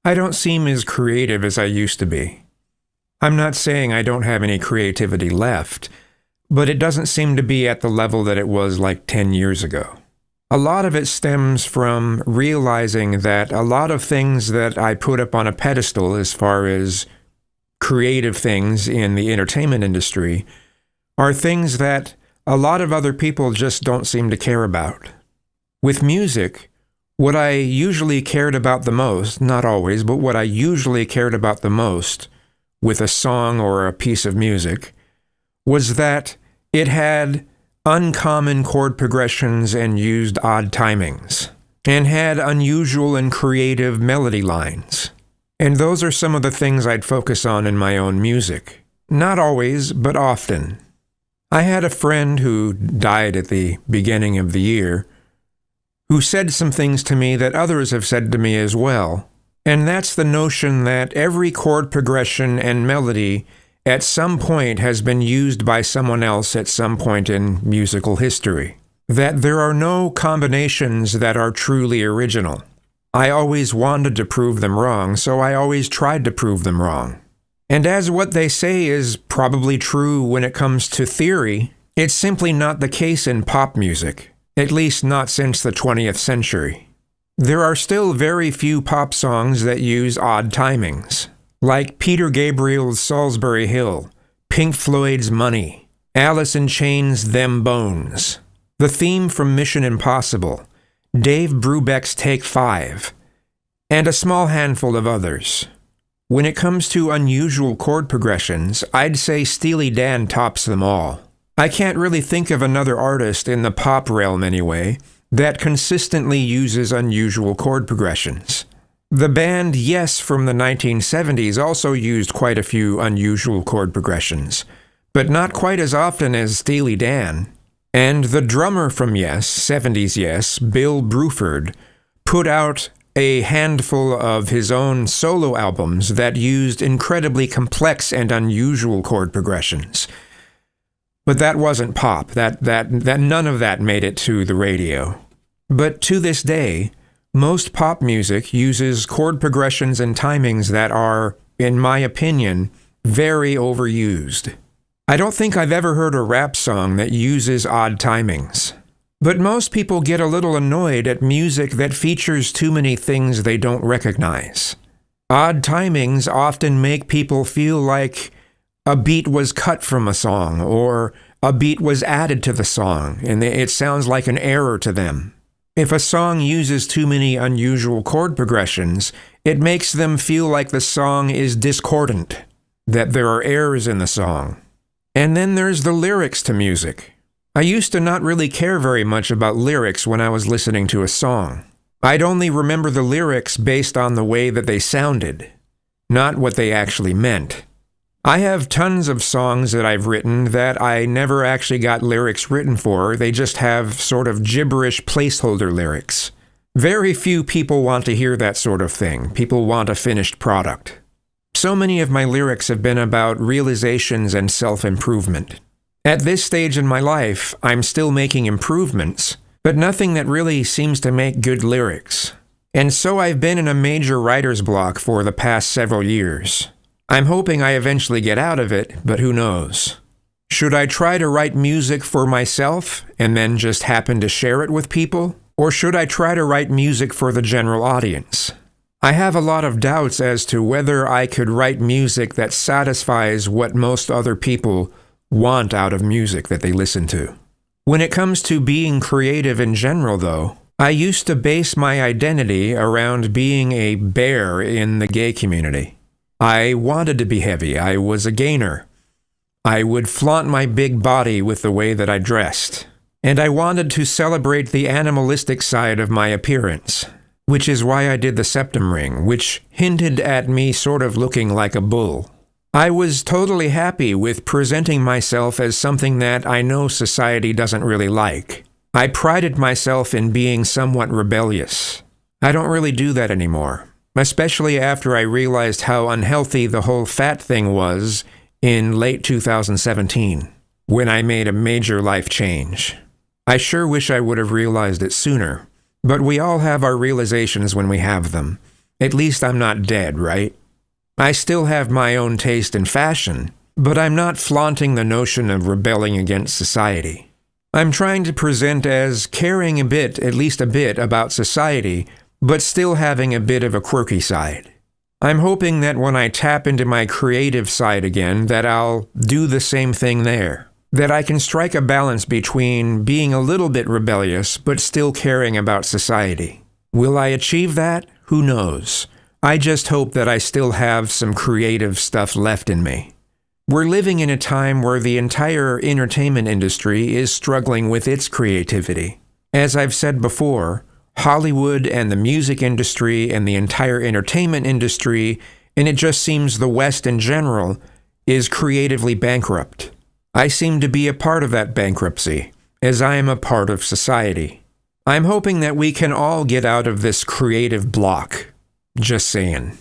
I don't seem as creative as I used to be. I'm not saying I don't have any creativity left, but it doesn't seem to be at the level that it was like 10 years ago. A lot of it stems from realizing that a lot of things that I put up on a pedestal as far as creative things in the entertainment industry are things that a lot of other people just don't seem to care about. With music, what I usually cared about the most, not always, but what I usually cared about the most with a song or a piece of music was that it had uncommon chord progressions and used odd timings, and had unusual and creative melody lines. And those are some of the things I'd focus on in my own music. Not always, but often. I had a friend who died at the beginning of the year who said some things to me that others have said to me as well, and that's the notion that every chord progression and melody at some point has been used by someone else at some point in musical history. That there are no combinations that are truly original. I always wanted to prove them wrong, so I always tried to prove them wrong. And as what they say is probably true when it comes to theory, it's simply not the case in pop music, at least not since the 20th century. There are still very few pop songs that use odd timings, like Peter Gabriel's Salisbury Hill, Pink Floyd's Money, Alice in Chains' Them Bones, the theme from Mission Impossible, Dave Brubeck's Take 5, and a small handful of others. When it comes to unusual chord progressions, I'd say Steely Dan tops them all. I can't really think of another artist in the pop realm anyway that consistently uses unusual chord progressions. The band Yes from the 1970s also used quite a few unusual chord progressions, but not quite as often as Steely Dan. And the drummer from Yes, 70s Yes, Bill Bruford, put out a handful of his own solo albums that used incredibly complex and unusual chord progressions. But that wasn't pop. That none of that made it to the radio. But to this day, most pop music uses chord progressions and timings that are, in my opinion, very overused. I don't think I've ever heard a rap song that uses odd timings. But most people get a little annoyed at music that features too many things they don't recognize. Odd timings often make people feel like a beat was cut from a song, or a beat was added to the song, and it sounds like an error to them. If a song uses too many unusual chord progressions, it makes them feel like the song is discordant, that there are errors in the song. And then there's the lyrics to music. I used to not really care very much about lyrics when I was listening to a song. I'd only remember the lyrics based on the way that they sounded, not what they actually meant. I have tons of songs that I've written that I never actually got lyrics written for. They just have sort of gibberish placeholder lyrics. Very few people want to hear that sort of thing. People want a finished product. So many of my lyrics have been about realizations and self-improvement. At this stage in my life, I'm still making improvements, but nothing that really seems to make good lyrics. And so I've been in a major writer's block for the past several years. I'm hoping I eventually get out of it, but who knows? Should I try to write music for myself and then just happen to share it with people? Or should I try to write music for the general audience? I have a lot of doubts as to whether I could write music that satisfies what most other people want out of music that they listen to. When it comes to being creative in general, though, I used to base my identity around being a bear in the gay community. I wanted to be heavy. I was a gainer. I would flaunt my big body with the way that I dressed. And I wanted to celebrate the animalistic side of my appearance, which is why I did the septum ring, which hinted at me sort of looking like a bull. I was totally happy with presenting myself as something that I know society doesn't really like. I prided myself in being somewhat rebellious. I don't really do that anymore, especially after I realized how unhealthy the whole fat thing was in late 2017, when I made a major life change. I sure wish I would have realized it sooner, but we all have our realizations when we have them. At least I'm not dead, right? I still have my own taste in fashion, but I'm not flaunting the notion of rebelling against society. I'm trying to present as caring a bit, at least a bit, about society, but still having a bit of a quirky side. I'm hoping that when I tap into my creative side again, that I'll do the same thing there. That I can strike a balance between being a little bit rebellious, but still caring about society. Will I achieve that? Who knows? I just hope that I still have some creative stuff left in me. We're living in a time where the entire entertainment industry is struggling with its creativity. As I've said before, Hollywood and the music industry and the entire entertainment industry, and it just seems the West in general, is creatively bankrupt. I seem to be a part of that bankruptcy, as I am a part of society. I'm hoping that we can all get out of this creative block. Just saying.